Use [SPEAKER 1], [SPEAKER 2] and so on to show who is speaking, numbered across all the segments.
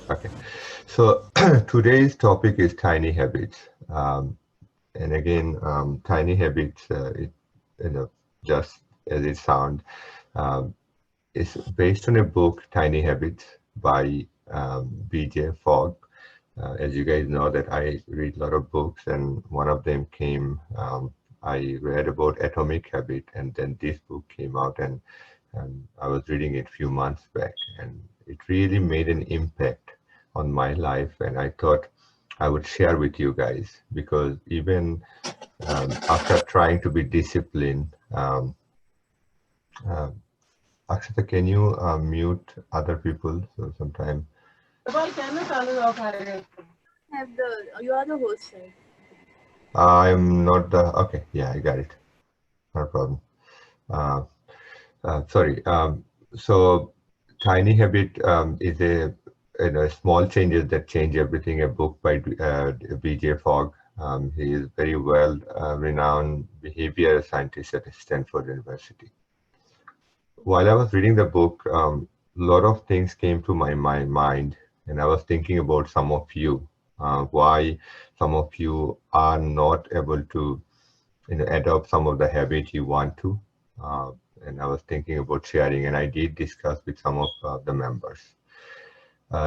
[SPEAKER 1] Okay. So today's topic is tiny habits. And again, tiny habits, you know, just as it sounds, um, is based on a book, Tiny Habits by BJ Fogg. As you guys know that I read a lot of books, and one of them came, I read about Atomic Habit, and then this book came out, and I was reading it a few months back, and it really made an impact on my life, and I thought I would share with you guys because even after trying to be disciplined, uh, Akshata, can you mute other people? So sometime
[SPEAKER 2] Have the you are the host, right?
[SPEAKER 1] I'm not the okay. Yeah, I got it. No problem. Uh, sorry. So Tiny Habit is a small changes that change everything. A book by B.J. Fogg. He is very well renowned behavior scientist at Stanford University. While I was reading the book, a lot of things came to my mind, and I was thinking about some of you, why some of you are not able to adopt some of the habits you want to. Uh, and I was thinking about sharing, and I did discuss with some of the members.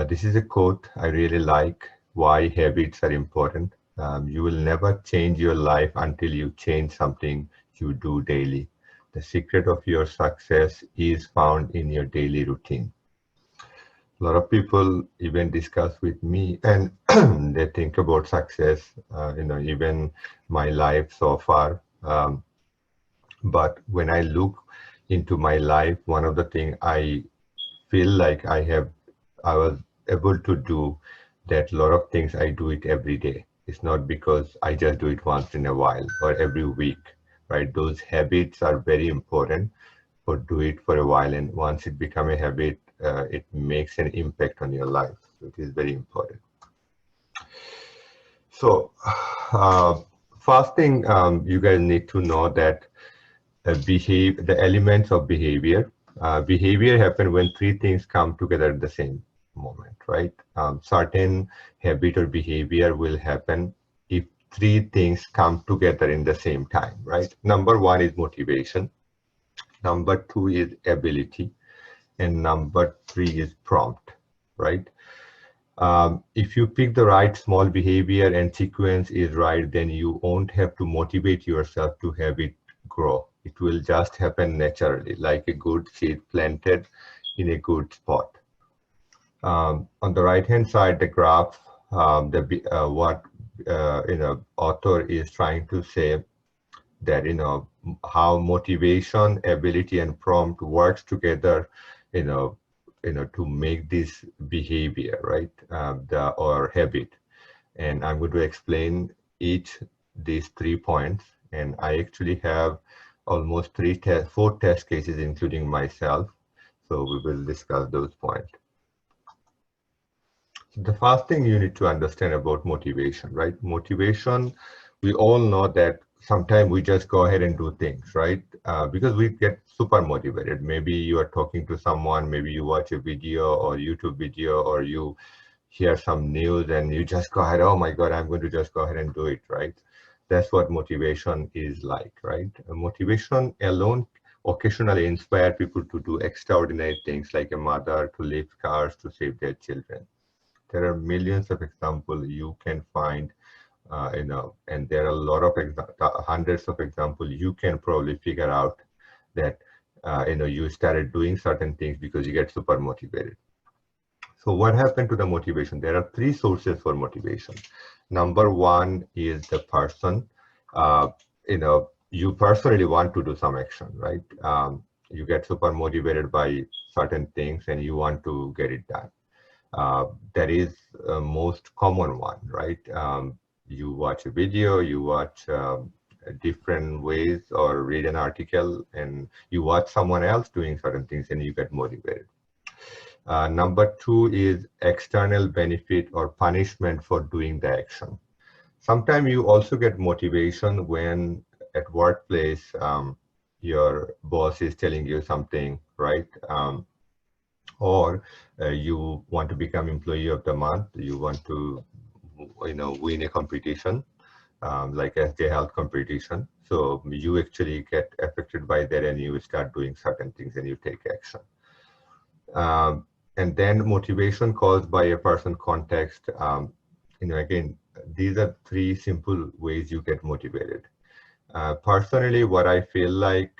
[SPEAKER 1] This is a quote I really like, why habits are important. You will never change your life until you change something you do daily. The secret of your success is found in your daily routine. A lot of people even discuss with me and they think about success, even my life so far. But when I look into my life, one of the things I feel like I was able to do that a lot of things I do it every day. It's not because I just do it once in a while or every week, right? Those habits are very important for do it for a while, and once it become a habit, it makes an impact on your life. So it is very important. So, uh, first thing you guys need to know that the elements of behavior. Behavior happen when three things come together at the same moment, right? Certain habit or behavior will happen if three things come together in the same time, right? Number one is motivation. Number two is ability, and number three is prompt, right? If you pick the right small behavior and sequence is right, then you won't have to motivate yourself to have it grow. It will just happen naturally, like a good seed planted in a good spot. On the right-hand side, the graph, what author is trying to say that how motivation, ability, and prompt works together, you know, to make this behavior right, or habit. And I'm going to explain each these 3 points. And I actually have almost four test cases, including myself. So we will discuss those points. The first thing you need to understand about motivation, right? Motivation, we all know that sometimes we just go ahead and do things, right? Because we get super motivated. Maybe you are talking to someone, maybe you watch a video or YouTube video, or you hear some news and you just go ahead, oh my God, I'm going to just go ahead and do it, right? That's what motivation is like, right? Motivation alone occasionally inspire people to do extraordinary things like a mother to lift cars to save their children. There are millions of examples you can find, and there are a lot of hundreds of examples you can probably figure out that, you started doing certain things because you get super motivated. So what happened to the motivation? There are three sources for motivation. Number one is the person, you personally want to do some action, right? You get super motivated by certain things and you want to get it done. That is most common one, right? You watch a video, you watch different ways, or read an article, and you watch someone else doing certain things, and you get motivated. Number two is external benefit or punishment for doing the action. Sometimes you also get motivation when at workplace your boss is telling you something, right? or you want to become employee of the month, you want to, win a competition, like SJ Health competition. So you actually get affected by that and you start doing certain things and you take action. And then motivation caused by a person context. Again, these are three simple ways you get motivated. Personally, what I feel like,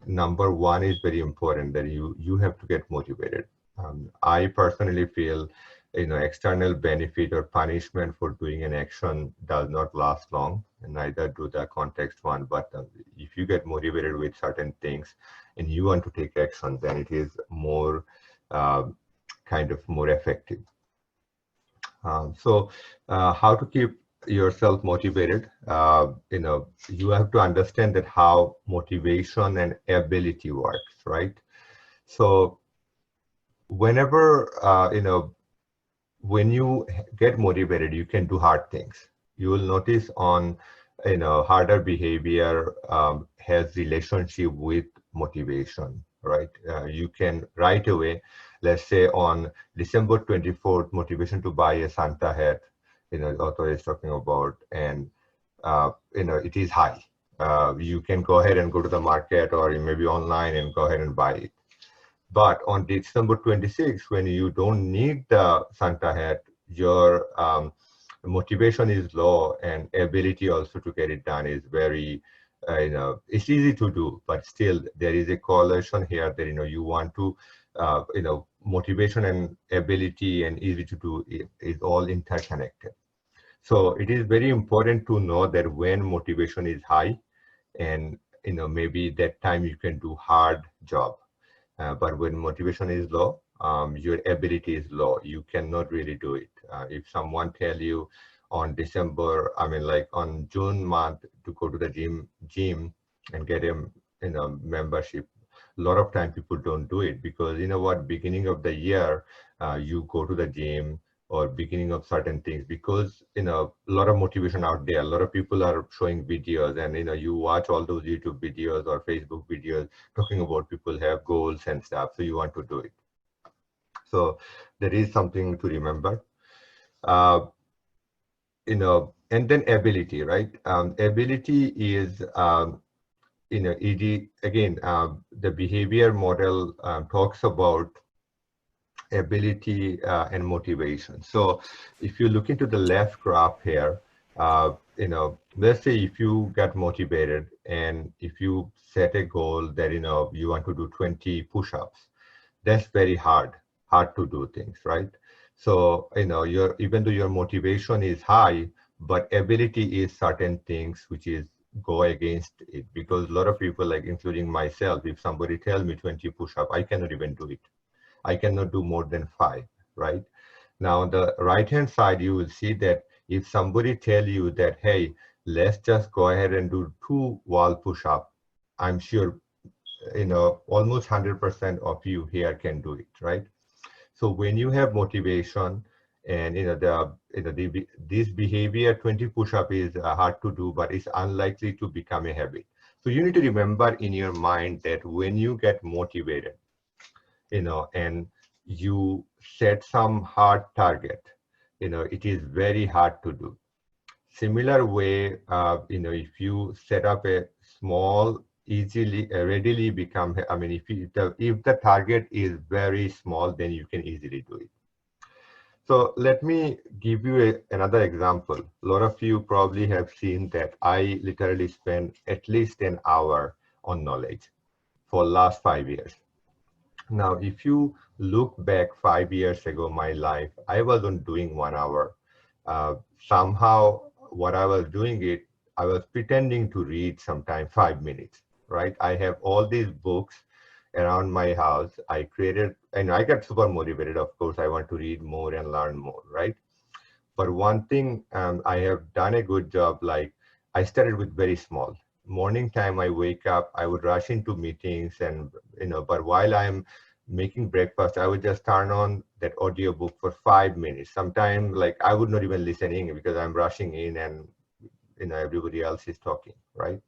[SPEAKER 1] number one is very important, that you have to get motivated. I personally feel, external benefit or punishment for doing an action does not last long, and neither do the context one. But if you get motivated with certain things and you want to take action, then it is more uh, kind of more effective. So how to keep yourself motivated? You have to understand that how motivation and ability works, right? So whenever, when you get motivated, you can do hard things. You will notice on, harder behavior has relationship with motivation, right? You can right away, let's say on December 24th, motivation to buy a Santa hat, author is talking about, and it is high. You can go ahead and go to the market or maybe online and go ahead and buy it. But on December 26th, when you don't need the Santa hat, your motivation is low and ability also to get it done is very, it's easy to do, but still there is a correlation here that, you want to, motivation and ability and easy to do is all interconnected. So it is very important to know that when motivation is high and, maybe that time you can do hard job. But when motivation is low, your ability is low. You cannot really do it. If someone tell you on December, I mean, like on June month to go to the gym and get a, membership, a lot of time people don't do it because beginning of the year, you go to the gym or beginning of certain things because a lot of motivation out there, a lot of people are showing videos and you watch all those YouTube videos or Facebook videos talking about people have goals and stuff, so you want to do it. So there is something to remember. uh, and then ability, right? Ability is, again, the behavior model talks about ability and motivation. So if you look into the left graph here, let's say if you get motivated and if you set a goal that, you want to do 20 push-ups, that's very hard to do things, right? So, even though your motivation is high, but ability is certain things which is go against it because a lot of people, like including myself, if somebody tell me 20 push-up, I cannot even do it. I cannot do more than 5, right? Now, on the right-hand side, you will see that if somebody tell you that, hey, let's just go ahead and do 2 wall push-up, I'm sure, almost 100% of you here can do it, right? So when you have motivation and, this behavior, 20 push-up is hard to do, but it's unlikely to become a habit. So you need to remember in your mind that when you get motivated, and you set some hard target, it is very hard to do. Similar way, if you set up a small, easily, readily become, I mean, if the target is very small, then you can easily do it. So let me give you another example. A lot of you probably have seen that I literally spend at least an hour on knowledge for last 5 years. Now, if you look back 5 years ago, my life, I wasn't doing 1 hour. Somehow, what I was doing I was pretending to read sometime 5 minutes, right? I have all these books around my house. I created, and I got super motivated. Of course, I want to read more and learn more, right? But one thing I have done a good job, like I started with very small. Morning time, I wake up, I would rush into meetings and, but while I'm making breakfast, I would just turn on that audiobook for 5 minutes. Sometimes like I would not even listening because I'm rushing in and, everybody else is talking, right?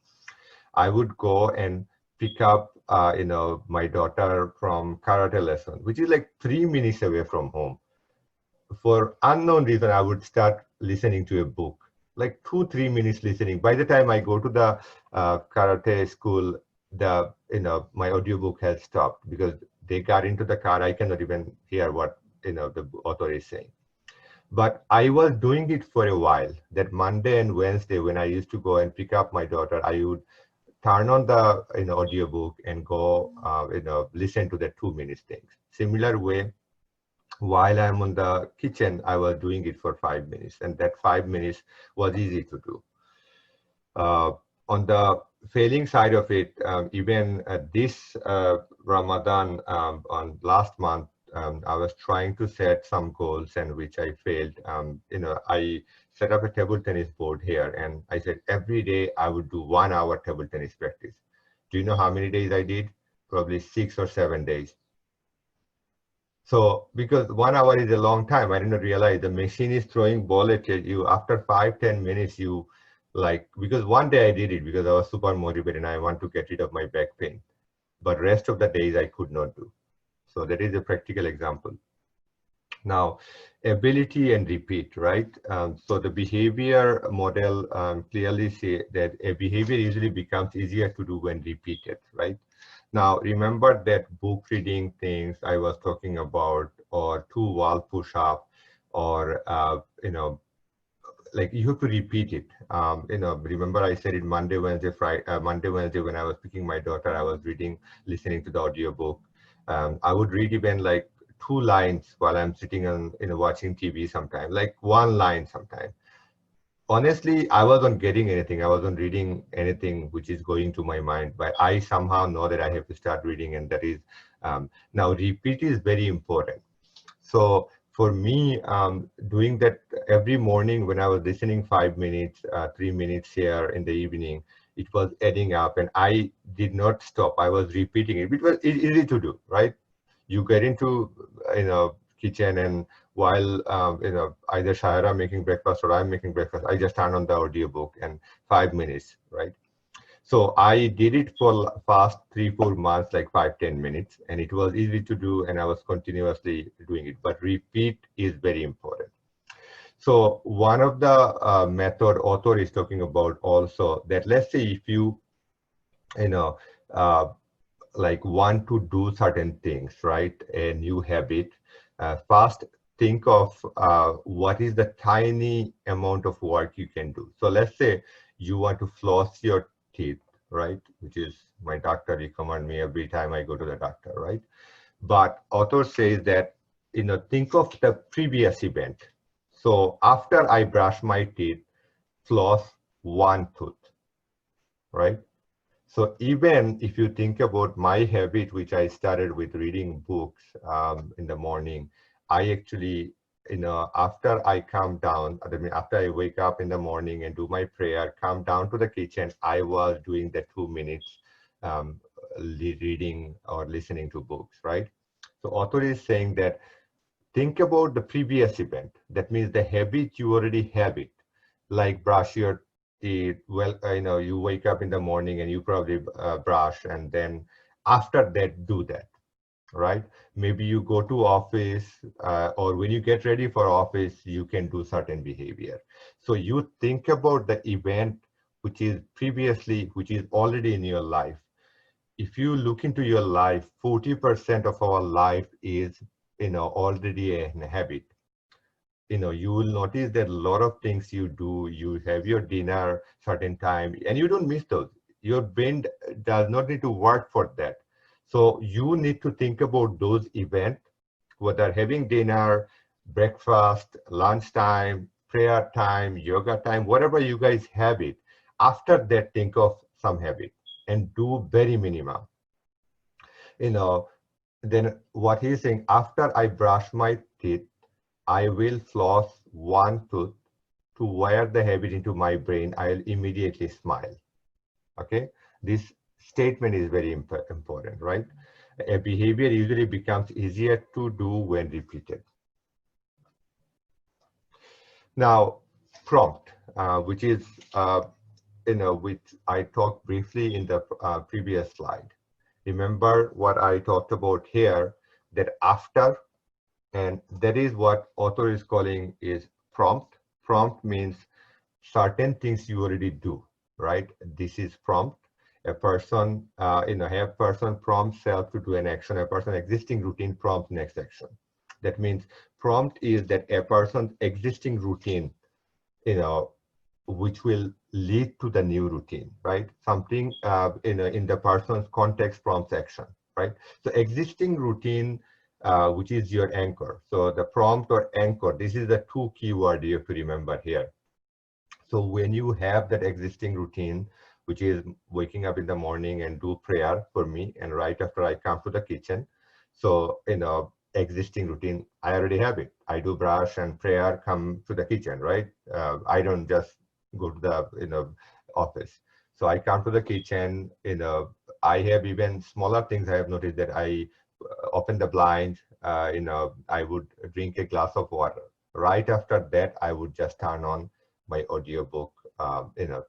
[SPEAKER 1] I would go and pick up my daughter from karate lesson, which is like 3 minutes away from home. For unknown reason, I would start listening to a book, like 2, 3 minutes listening. By the time I go to the karate school, my audiobook has stopped because they got into the car. I cannot even hear what the author is saying. But I was doing it for a while. That Monday and Wednesday, when I used to go and pick up my daughter, I would turn on the audiobook and go listen to the 2 minutes things. Similar way, while I'm on the kitchen, I was doing it for 5 minutes, and that 5 minutes was easy to do. On the failing side of it, even this Ramadan on last month, I was trying to set some goals and which I failed. I set up a table tennis board here, and I said every day I would do 1 hour table tennis practice. Do you know how many days I did? Probably 6 or 7 days. So because 1 hour is a long time, I didn't realize the machine is throwing ball at you. After 5-10 minutes, you because one day I did it because I was super motivated and I want to get rid of my back pain. But rest of the days I could not do. So that is a practical example. Now, ability and repeat, right? So the behavior model clearly say that a behavior usually becomes easier to do when repeated, right? Now, remember that book reading things I was talking about, or 2 wall push-up, or, like you have to repeat it. Remember I said it Monday, Wednesday, Friday, Monday, Wednesday, when I was picking my daughter, I was listening to the audiobook. I would read even like 2 lines while I'm sitting on, watching TV sometime, like 1 line sometime. Honestly, I wasn't getting anything. I wasn't reading anything which is going to my mind, but I somehow know that I have to start reading, and that is, now repeat is very important. So for me, doing that every morning when I was listening 5 minutes, 3 minutes here in the evening, it was adding up, and I did not stop. I was repeating it. It was easy to do, right? You get into, kitchen, and while, either Shahara making breakfast or I'm making breakfast, I just turn on the audiobook and 5 minutes, right? So I did it for past 3-4 months, like 5-10 minutes, and it was easy to do, and I was continuously doing it. But repeat is very important. So one of the method author is talking about also that, let's say if you, you know, uh, like want to do certain things, right? A new habit. First, think of what is the tiny amount of work you can do. So let's say you want to floss your teeth, right? Which is my doctor recommend me every time I go to the doctor, right? But author says that, think of the previous event. So after I brush my teeth, floss one tooth, right? So even if you think about my habit, which I started with reading books in the morning, I actually, after I come down, I mean, after I wake up in the morning and do my prayer, come down to the kitchen, I was doing the 2 minutes reading or listening to books, right? So author is saying that think about the previous event. That means the habit, you already have it, like brush your teeth. Well, you wake up in the morning and you probably brush, and then after that, do that, right? Maybe you go to office, or when you get ready for office, you can do certain behavior. So you think about the event which is previously, which is already in your life. If you look into your life, 40% of our life is, already a habit. You will notice that a lot of things you do, you have your dinner certain time, and you don't miss those. Your brain does not need to work for that. So you need to think about those events, whether having dinner, breakfast, lunchtime, prayer time, yoga time, whatever you guys have it. After that, think of some habit and do very minimum. you know, then what he's saying, after I brush my teeth, I will floss one tooth to wire the habit into my brain. I'll immediately smile. Okay, this statement is very important, right? A behavior usually becomes easier to do when repeated. Now, prompt, which is, which I talked briefly in the previous slide. remember what I talked about here, that after, and that is what author is calling is prompt. Prompt means certain things you already do, right? This is prompt. A person, have person prompt self to do an action. A person existing routine prompt next action. That means prompt is that a person's existing routine, which will lead to the new routine, right? Something in the person's context prompts action, right? So existing routine, which is your anchor. So the prompt or anchor, this is the two keyword you have to remember here. So when you have that existing routine, which is waking up in the morning and do prayer for me, and right after I come to the kitchen, so existing routine, I already have it. I do brush and prayer, come to the kitchen, right? I don't just go to the office. So I come to the kitchen. I have even smaller things. I have noticed that I open the blind. I would drink a glass of water. Right after that, I would just turn on my audiobook,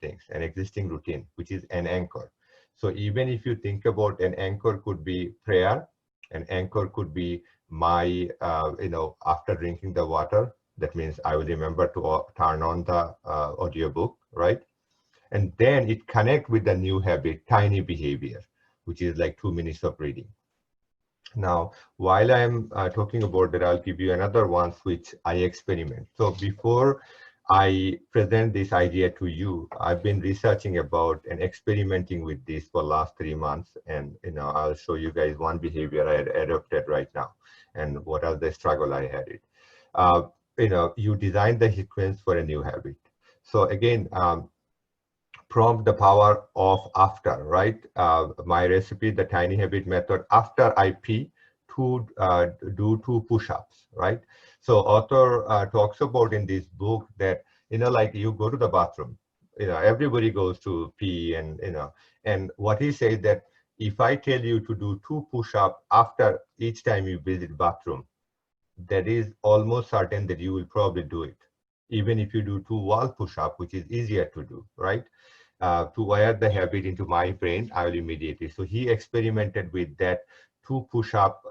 [SPEAKER 1] things, an existing routine, which is an anchor. So even if you think about an anchor could be prayer, an anchor could be my, after drinking the water, that means I will remember to turn on the audiobook, right? And then it connect with the new habit, tiny behavior, which is like 2 minutes of reading. Now, while I'm talking about that, I'll give you another one which I experiment. So before I present this idea to you, I've been researching about and experimenting with this for last 3 months. And I'll show you guys one behavior I had adopted right now and what are the struggle I had it. You design the sequence for a new habit. So again, prompt the power of after, right? My recipe, the tiny habit method, after I pee, to do 2 push-ups, right? So author talks about in this book that, like you go to the bathroom, everybody goes to pee and what he says that if I tell you to do 2 push-ups after each time you visit bathroom, that is almost certain that you will probably do it. Even if you do 2 wall push-up, which is easier to do, right? To wire the habit into my brain, I will immediately. So he experimented with that 2 push-up,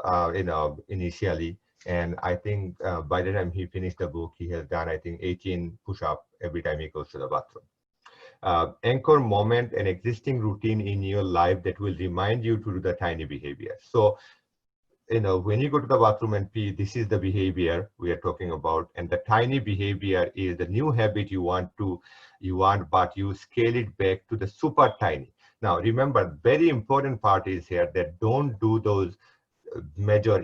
[SPEAKER 1] initially. And I think by the time he finished the book, he has done, I think, 18 push-up every time he goes to the bathroom. Anchor moment, an existing routine in your life that will remind you to do the tiny behavior. So when you go to the bathroom and pee, this is the behavior we are talking about. And the tiny behavior is the new habit you want, but you scale it back to the super tiny. Now, remember, very important part is here that don't do those major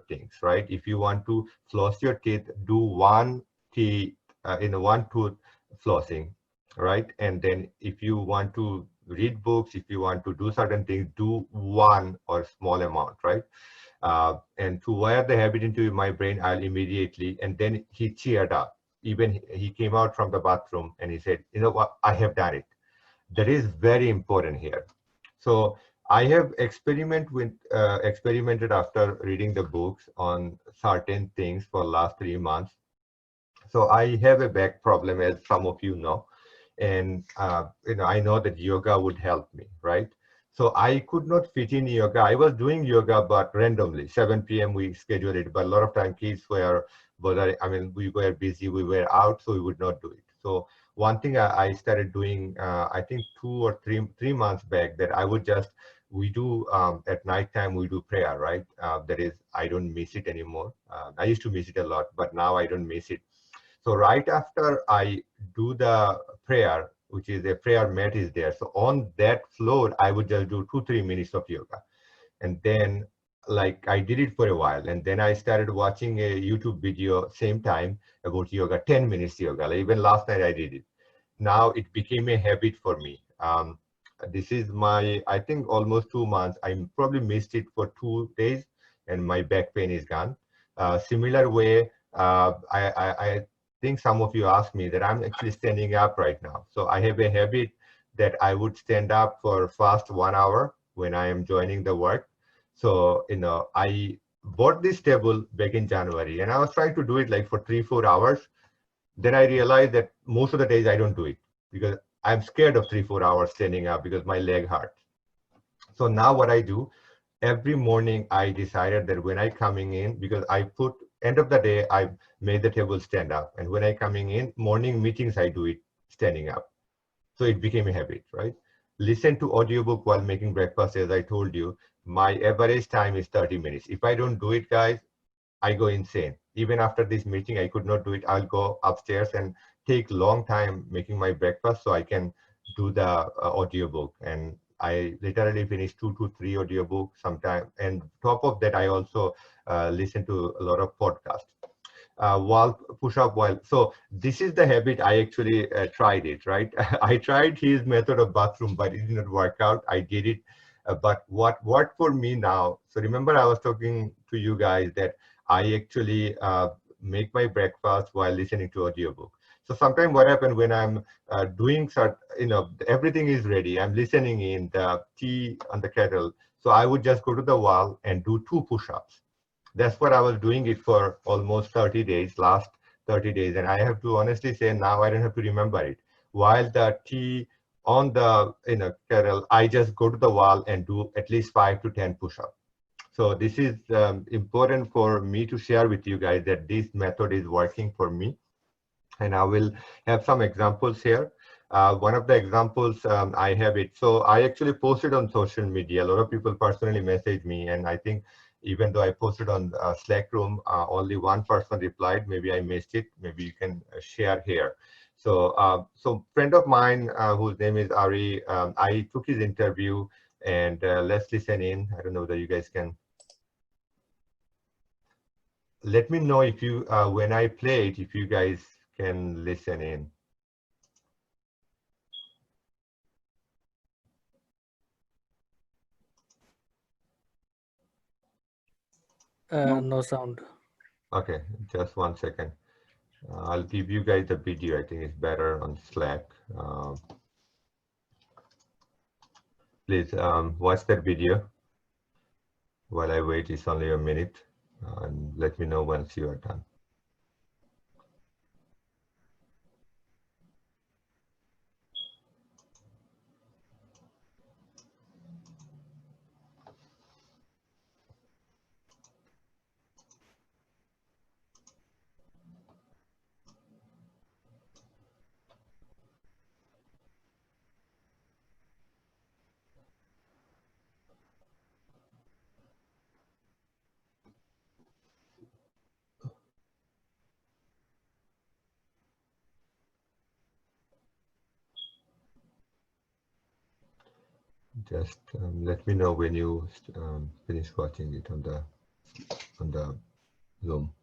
[SPEAKER 1] things, right? If you want to floss your teeth, do one teeth, one tooth flossing, right? And then if you want to read books, if you want to do certain things, do one or small amount, right? And to wire the habit into my brain, I'll immediately, and then he cheered up. Even he came out from the bathroom and he said, you know what, I have done it. That is very important here. So I have experimented after reading the books on certain things for last 3 months. So I have a back problem, as some of you know, and I know that yoga would help me, right? So I could not fit in yoga. I was doing yoga, but randomly, 7 p.m. we scheduled it, but a lot of time kids were, we were busy, we were out, so we would not do it. So one thing I started doing, I think 2 or 3 months back, that I would just, we do at nighttime, we do prayer, right? That is, I don't miss it anymore. I used to miss it a lot, but now I don't miss it. So right after I do the prayer, which is a prayer mat is there. So on that floor, I would just do 2-3 minutes of yoga. And then like I did it for a while. And then I started watching a YouTube video same time about yoga, 10 minutes yoga. Like even last night I did it. Now it became a habit for me. This is my, I think almost 2 months. I probably missed it for 2 days and my back pain is gone. Similar way, I think some of you asked me that I'm actually standing up right now. So I have a habit that I would stand up for fast 1 hour when I am joining the work. So, I bought this table back in January and I was trying to do it like for 3-4 hours. Then I realized that most of the days I don't do it because I'm scared of 3-4 hours standing up because my leg hurts. So now what I do, every morning I decided that when I coming in, because I put end of the day, I made the table stand up. And when I coming in, morning meetings, I do it standing up. So it became a habit, right? Listen to audiobook while making breakfast, as I told you, my average time is 30 minutes. If I don't do it, guys, I go insane. Even after this meeting, I could not do it. I'll go upstairs and take long time making my breakfast so I can do the audiobook. And I literally finish 2 to 3 audiobooks sometime. And top of that, I also listen to a lot of podcasts. Wall push up while. So this is the habit. I actually tried it, right? I tried his method of bathroom, but it did not work out. I did it. But what worked for me now, so remember I was talking to you guys that I actually make my breakfast while listening to audiobook. So sometimes what happens when I'm doing, everything is ready. I'm listening in the tea on the kettle. So I would just go to the wall and do 2 push-ups. That's what I was doing it for almost 30 days, last 30 days. And I have to honestly say now I don't have to remember it. While the tea on the kettle, I just go to the wall and do at least 5 to 10 push-ups. So this is important for me to share with you guys that this method is working for me. And I will have some examples here. One of the examples I have it. So I actually posted on social media. A lot of people personally message me, and I think even though I posted on Slack room, only one person replied. Maybe I missed it. Maybe you can share here. So friend of mine whose name is Ari, I took his interview, and let's listen in. I don't know whether you guys can. Let me know if you, when I play it, if you guys can listen in.
[SPEAKER 2] No.
[SPEAKER 3] No sound.
[SPEAKER 1] Okay, just 1 second. I'll give you guys the video. I think it's better on Slack. Please watch that video while I wait. It's only a minute. And let me know once you are done. Just let me know when you finish watching it on the Zoom.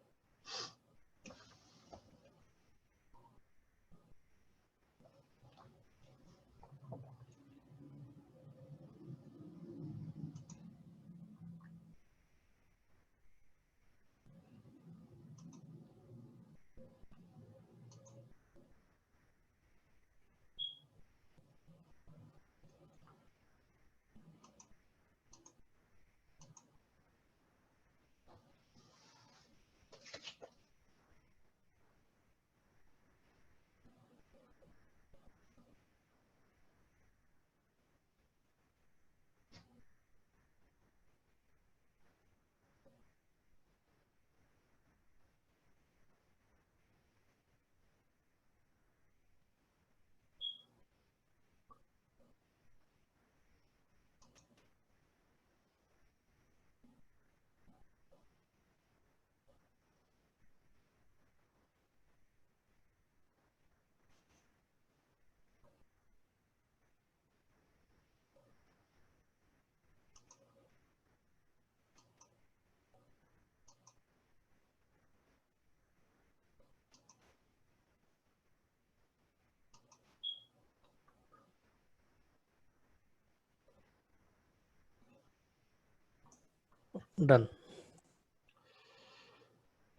[SPEAKER 3] Done.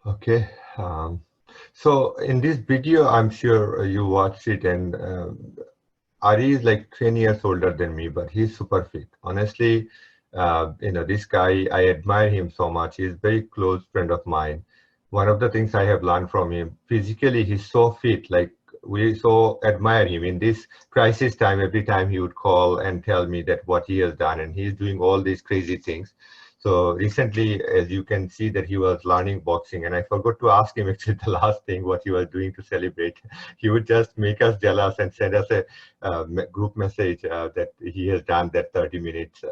[SPEAKER 1] Okay. So in this video, I'm sure you watched it, and Ari is like 10 years older than me, but he's super fit. Honestly, this guy, I admire him so much. He's a very close friend of mine. One of the things I have learned from him, physically, he's so fit. Like we so admire him in this crisis time. Every time he would call and tell me that what he has done, and he's doing all these crazy things. So recently, as you can see, that he was learning boxing, and I forgot to ask him actually the last thing what he was doing to celebrate. He would just make us jealous and send us a group message that he has done that 30 minutes.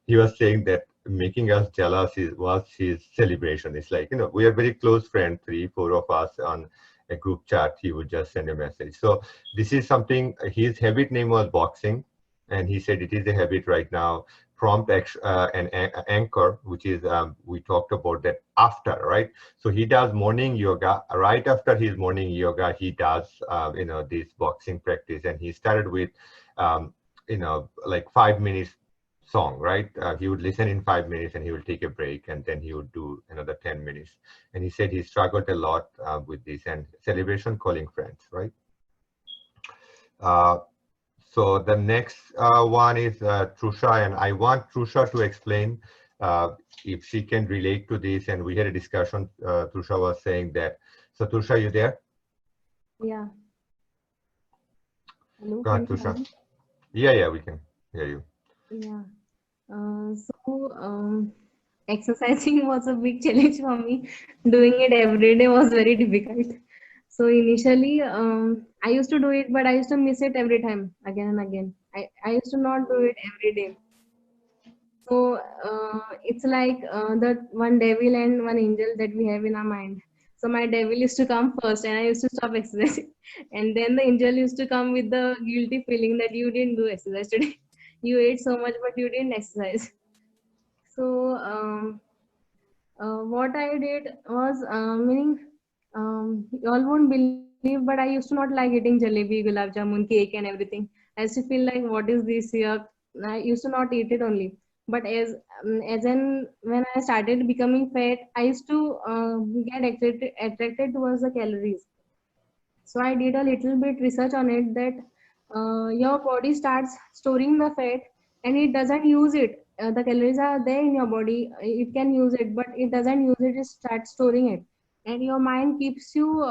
[SPEAKER 1] He was saying that making us jealous was his celebration. It's like, we are very close friends, 3, 4 of us on a group chat. He would just send a message. So this is something, his habit name was boxing. And he said it is a habit right now. Prompt and anchor, which is, we talked about that after, right? So he does morning yoga. Right after his morning yoga, he does, this boxing practice. And he started with, like 5 minutes song, right? He would listen in 5 minutes and he will take a break, and then he would do another 10 minutes. And he said he struggled a lot with this, and celebration calling friends, right? So the next one is Trusha, and I want Trusha to explain if she can relate to this. And we had a discussion, Trusha was saying that. So Trusha, you there?
[SPEAKER 4] Yeah. Hello,
[SPEAKER 1] Go ahead,
[SPEAKER 4] can you hear
[SPEAKER 1] Trusha.
[SPEAKER 4] me?
[SPEAKER 1] Yeah, we can hear you.
[SPEAKER 4] Yeah. Exercising was a big challenge for me. Doing it every day was very difficult. So initially, I used to do it, but I used to miss it every time, again and again. I used to not do it every day. So it's like the one devil and one angel that we have in our mind. So my devil used to come first, and I used to stop exercising. And then the angel used to come with the guilty feeling that you didn't do exercise today. You ate so much, but you didn't exercise. So what I did was, meaning, you all won't believe, but I used to not like eating jalebi, gulab jamun, cake, and everything. I used to feel like, what is this here? I used to not eat it only. But when I started becoming fat, I used to get attracted towards the calories. So I did a little bit research on it, that your body starts storing the fat and it doesn't use it. The calories are there in your body, it can use it, but it doesn't use it, it starts storing it. And your mind keeps you,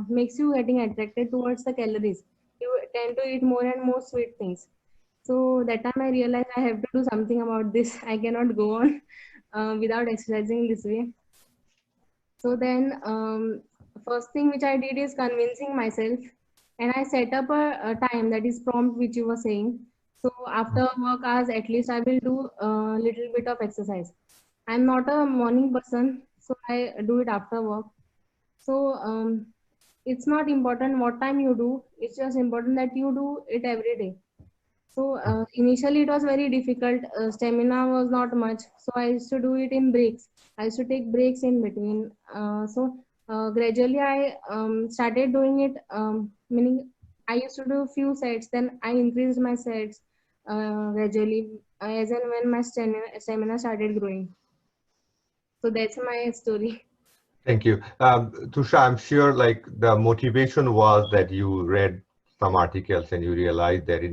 [SPEAKER 4] makes you getting attracted towards the calories. You tend to eat more and more sweet things. So that time I realized I have to do something about this. I cannot go on without exercising this way. So then, first thing which I did is convincing myself, and I set up a time, that is prompt, which you were saying. So after work hours, at least I will do a little bit of exercise. I'm not a morning person, so I do it after work. So it's not important what time you do, it's just important that you do it every day. So initially it was very difficult. Stamina was not much, so I used to do it in breaks. I used to take breaks in between. Gradually I started doing it. Meaning, I used to do few sets, then I increased my sets gradually, as and when my stamina started growing. So that's my story.
[SPEAKER 1] Thank you. Tusha, I'm sure like the motivation was that you read some articles and you realized that,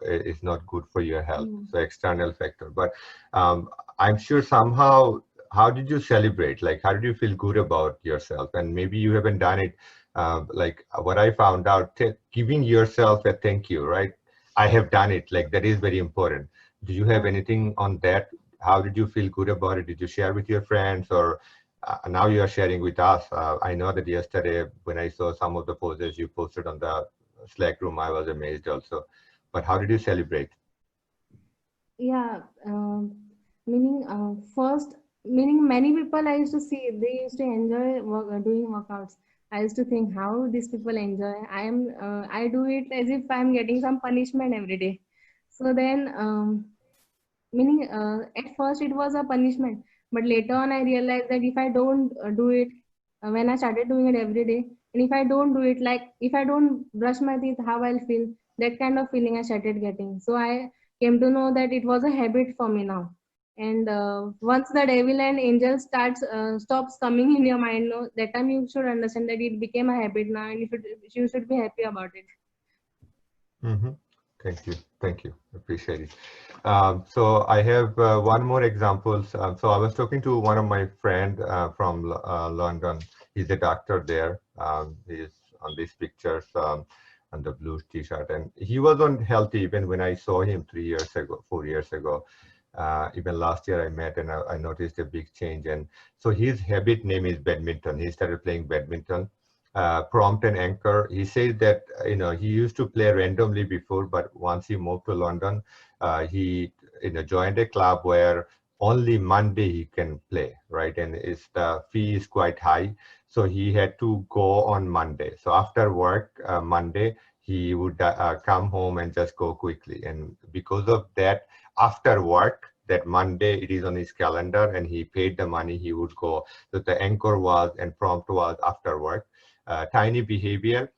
[SPEAKER 1] it's not good for your health.
[SPEAKER 4] Mm.
[SPEAKER 1] So external factor. But I'm sure somehow, how did you celebrate? Like, how did you feel good about yourself? And maybe you haven't done it. Like what I found out, giving yourself a thank you, right? I have done it. Like that is very important. Do you have
[SPEAKER 4] Yeah.
[SPEAKER 1] anything on that? How did you feel good about it? Did you share with your friends, or now you are sharing with us? I know that yesterday when I saw some of the poses you posted on the Slack room, I was amazed also. But how did you celebrate?
[SPEAKER 4] Yeah, meaning first, meaning many people I used to see, they used to enjoy doing workouts. I used to think how these people enjoy. I do it as if I'm getting some punishment every day. So then, meaning, at first it was a punishment, but later on I realized that if I don't do it, when I started doing it every day, and if I don't do it, like if I don't brush my teeth, how I'll feel, that kind of feeling I started getting. So I came to know that it was a habit for me now. And once the devil and angel stops coming in your mind, no, that time you should understand that it became a habit now, and you should be happy about it.
[SPEAKER 1] Mm-hmm. Thank you. Thank you. Appreciate it. So I have one more example. So I was talking to one of my friend from London. He's a doctor there. He's on these pictures on the blue t-shirt, and he wasn't healthy even when I saw him 3 years ago, 4 years ago. Even last year I met and I noticed a big change. And so his habit name is badminton. He started playing badminton. Prompt and anchor. He says that he used to play randomly before, but once he moved to London, he joined a club where only Monday he can play, right? And the fee is quite high, so he had to go on Monday. So after work Monday, he would come home and just go quickly. And because of that, after work that Monday, it is on his calendar, and he paid the money, he would go. So the anchor was and prompt was after work. Tiny behavior.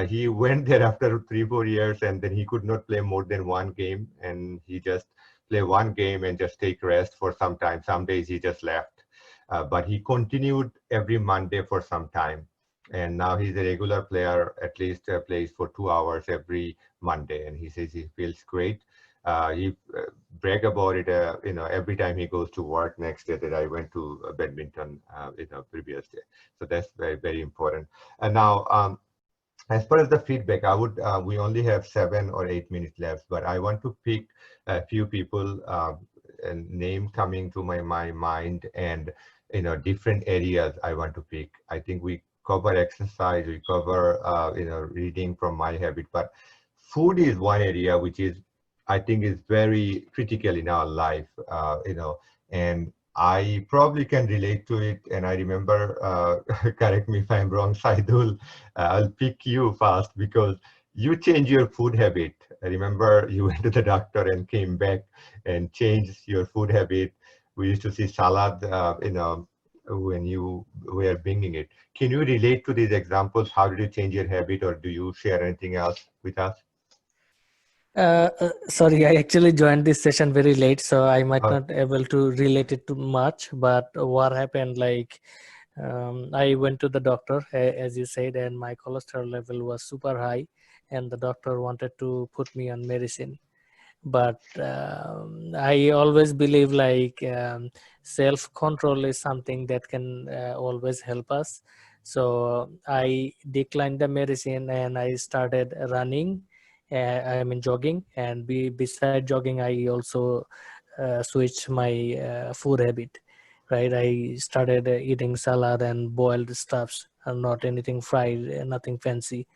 [SPEAKER 1] He went there after 3-4 years, and then he could not play more than one game, and he just play one game and just take rest for some time. Some days he just left, but he continued every Monday for some time, and now he's a regular player. At least plays for 2 hours every Monday, and he says he feels great. He brag about it, every time he goes to work next day that I went to badminton, previous day. So that's very, very important. And now, as far as the feedback, I would, we only have 7 or 8 minutes left, but I want to pick a few people, and name coming to my mind, and, different areas I want to pick. I think we cover exercise, we cover, reading from my habit, but food is one area which is, I think, is very critical in our life, and I probably can relate to it. And I remember, correct me if I'm wrong, Saidul, I'll pick you first because you change your food habit. I remember you went to the doctor and came back and changed your food habit. We used to see salad, when you were bringing it. Can you relate to these examples? How did you change your habit, or do you share anything else with us?
[SPEAKER 3] Sorry, I actually joined this session very late, so I might
[SPEAKER 1] Oh.
[SPEAKER 3] not able to relate it too much. But what happened, like, I went to the doctor, as you said, and my cholesterol level was super high, and the doctor wanted to put me on medicine. But I always believe like self-control is something that can always help us. So I declined the medicine and I started running. I mean jogging, and beside jogging, I also switched my food habit. Right, I started eating salad and boiled stuffs, and not anything fried, nothing fancy.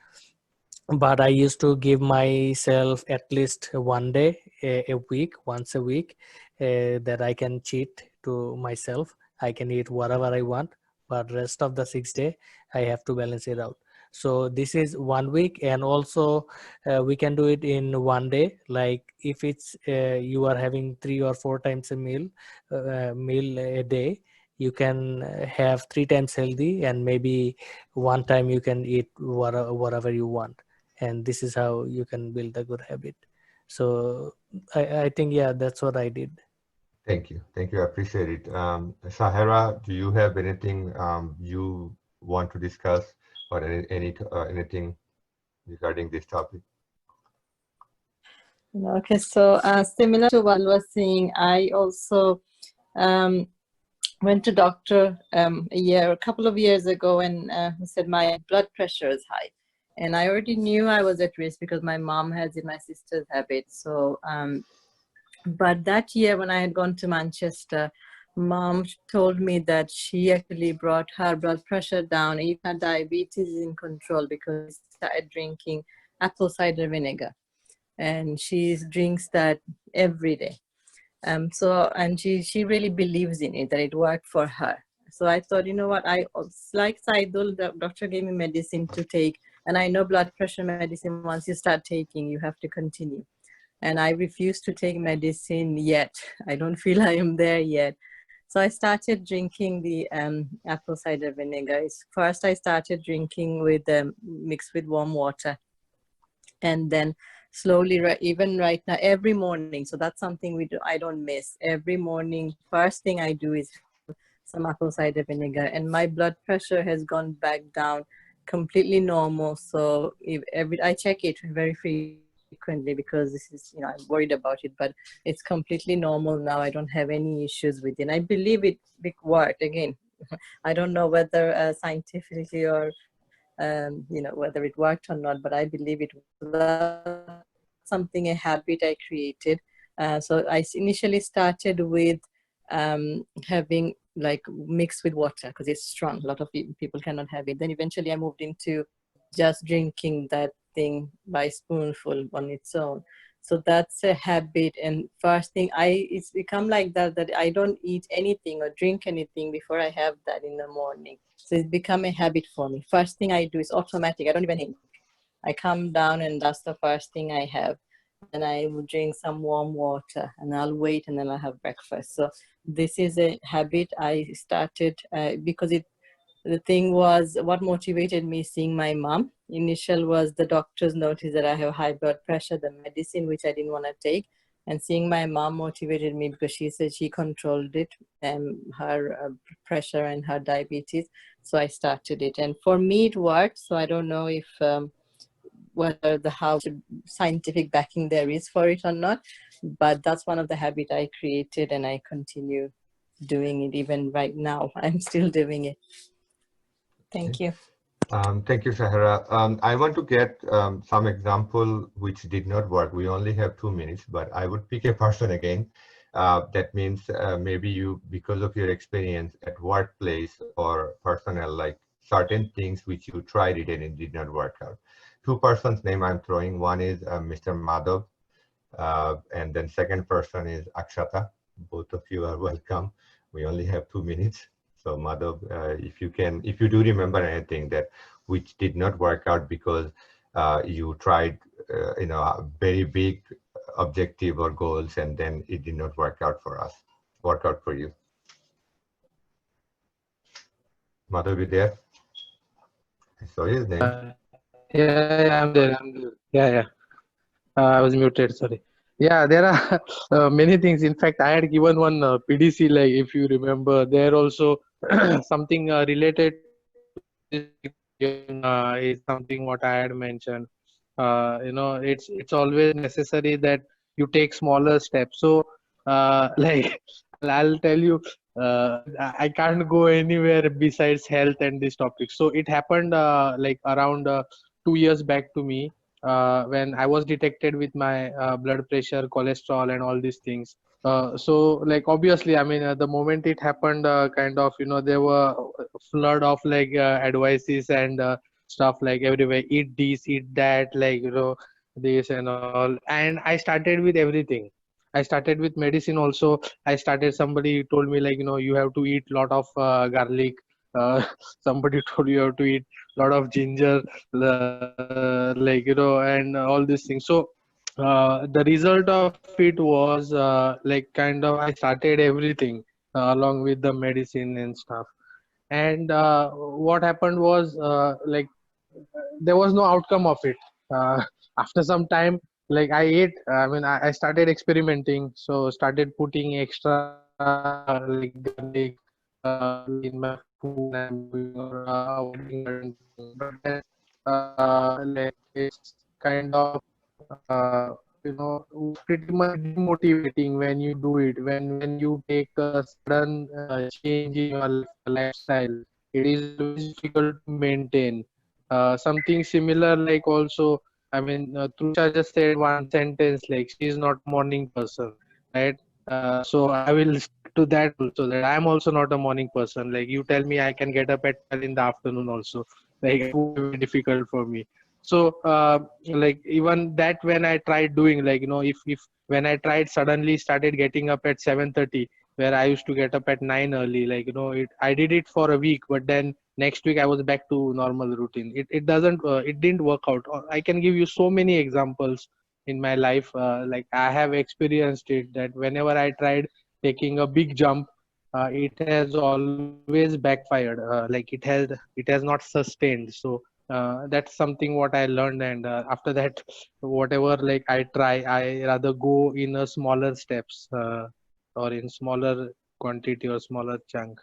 [SPEAKER 3] But I used to give myself at least one day a week, once a week, that I can cheat to myself. I can eat whatever I want, but rest of the 6 day I have to balance it out. So this is 1 week, and also we can do it in one day. Like if it's you are having 3 or 4 times a meal a day, you can have 3 times healthy, and maybe one time you can eat whatever you want. And this is how you can build a good habit. So I think, yeah, that's what I did.
[SPEAKER 1] Thank you. Thank you. I appreciate it. Sahara, do you have anything you want to discuss, or anything regarding this topic?
[SPEAKER 2] Okay, so similar to what I was saying, I also went to doctor a couple of years ago, and he said my blood pressure is high. And I already knew I was at risk because my mom has it, my sister's habit. So, but that year when I had gone to Manchester, mom told me that she actually brought her blood pressure down, even her diabetes is in control, because she started drinking apple cider vinegar. And she drinks that every day. And she really believes in it, that it worked for her. So I thought, you know what, like Saidul, the doctor gave me medicine to take, and I know blood pressure medicine, once you start taking, you have to continue. And I refuse to take medicine yet. I don't feel I am there yet. So I started drinking the apple cider vinegar. First, I started drinking with mixed with warm water, and then slowly, even right now, every morning. So that's something I don't miss. Every morning, first thing I do is some apple cider vinegar, and my blood pressure has gone back down completely normal. So I check it very frequently, because this is, I'm worried about it, but it's completely normal now. I don't have any issues with it. And I believe it worked. Again, I don't know whether scientifically or you know, whether it worked or not, but I believe it was something, a habit I created. So I initially started with having like mixed with water because it's strong. A lot of people cannot have it. Then eventually I moved into just drinking that thing by spoonful on its own. So that's a habit. And first thing, it's become like that I don't eat anything or drink anything before I have that in the morning. So it's become a habit for me. First thing I do is automatic. I don't even think. I come down and that's the first thing I have. And I will drink some warm water and I'll wait and then I'll have breakfast. So this is a habit I started because the thing was what motivated me seeing my mom. Initial was the doctors noticed that I have high blood pressure, the medicine which I didn't want to take. And seeing my mom motivated me because she said she controlled it, her pressure and her diabetes. So I started it. And for me, it worked. So I don't know if whether how scientific backing there is for it or not. But that's one of the habits I created and I continue doing it even right now. I'm still doing it. Thank you.
[SPEAKER 1] Thank you, Shahara. I want to get some example which did not work. We only have 2 minutes, but I would pick a person again. That means maybe you, because of your experience at workplace or personnel, like certain things which you tried it and it did not work out. 2 persons' name I'm throwing. One is Mr. Madhav, and then second person is Akshata. Both of you are welcome. We only have 2 minutes. So Madhav, if you do remember anything that which did not work out because you tried, a very big objective or goals, and then it did not work out for you. Madhav, you there? I saw his name.
[SPEAKER 5] Yeah, I'm there. Yeah. I was muted. Sorry. Yeah, there are many things. In fact, I had given one PDC, like if you remember, there also something related is something what I had mentioned. It's always necessary that you take smaller steps. So, like I'll tell you, I can't go anywhere besides health and this topic. So it happened like around 2 years back to me when I was detected with my blood pressure, cholesterol, and all these things. So like obviously, I mean, the moment it happened, kind of, there were a flood of like advices and stuff like everywhere. Eat this, eat that, like this and all. And I started with everything. I started with medicine also. I started. Somebody told me like you have to eat lot of garlic. Somebody told you have to eat lot of ginger, like and all these things. So the result of it was like kind of I started everything along with the medicine and stuff. And what happened was like there was no outcome of it. After some time, like I ate, I mean, I started experimenting. So started putting extra like garlic in my food when I'm doing or avoiding certain things. But then like it's kind of pretty much demotivating when you do it. When you take a sudden change in your lifestyle, it is always difficult to maintain. Something similar, like also, I mean, Trusha just said one sentence like she is not a morning person, right? So I will stick to that also, that I am also not a morning person. Like you tell me I can get up at 12 in the afternoon also, like it would be very difficult for me. So like even that, when I tried doing, like if when I tried suddenly started getting up at 7:30, where I used to get up at 9 early, like I did it for a week, but then next week I was back to normal routine. It didn't work out. I can give you so many examples in my life. Like I have experienced it, that whenever I tried taking a big jump, it has always backfired. It has not sustained. So that's something what I learned. And after that, whatever like I try, I rather go in a smaller steps, or in smaller quantity or smaller chunk.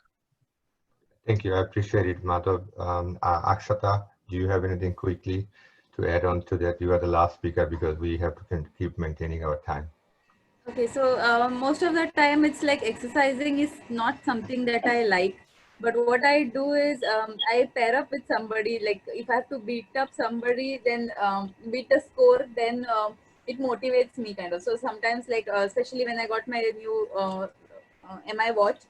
[SPEAKER 1] Thank you. I appreciate it, Madhav. Akshata, do you have anything quickly to add on to that? You are the last speaker because we have to keep maintaining our time.
[SPEAKER 6] Okay, so most of the time it's like exercising is not something that I like, But what I do is I pair up with somebody. Like if I have to beat up somebody, then beat the score, then it motivates me kind of. So sometimes, like especially when I got my new MI watch,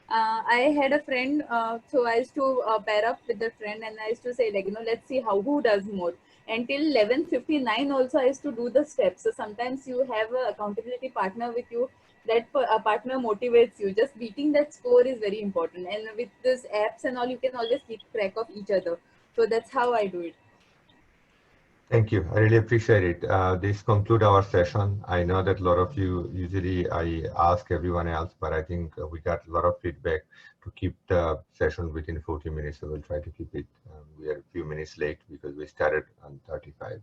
[SPEAKER 6] I had a friend, so I used to pair up with the friend, and I used to say, like, let's see who does more. Until 11:59 also I used to do the steps. So sometimes you have a accountability partner with you, that partner motivates you. Just beating that score is very important, and with this apps and all, you can always keep track of each other. So that's how I do it.
[SPEAKER 1] Thank you. I really appreciate it. This conclude our session. I know that a lot of you, usually I ask everyone else, but I think we got a lot of feedback to keep the session within 40 minutes. So we'll try to keep it. We are a few minutes late because we started on 35.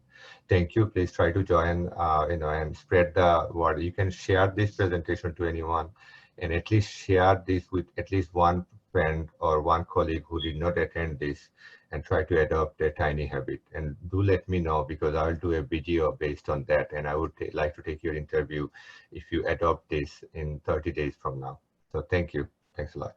[SPEAKER 1] Thank you. Please try to join, and spread the word. You can share this presentation to anyone, and at least share this with at least one friend or one colleague who did not attend this, and try to adopt a tiny habit. And do let me know, because I'll do a video based on that, and I would like to take your interview if you adopt this in 30 days from now. So thank you. Thanks a lot.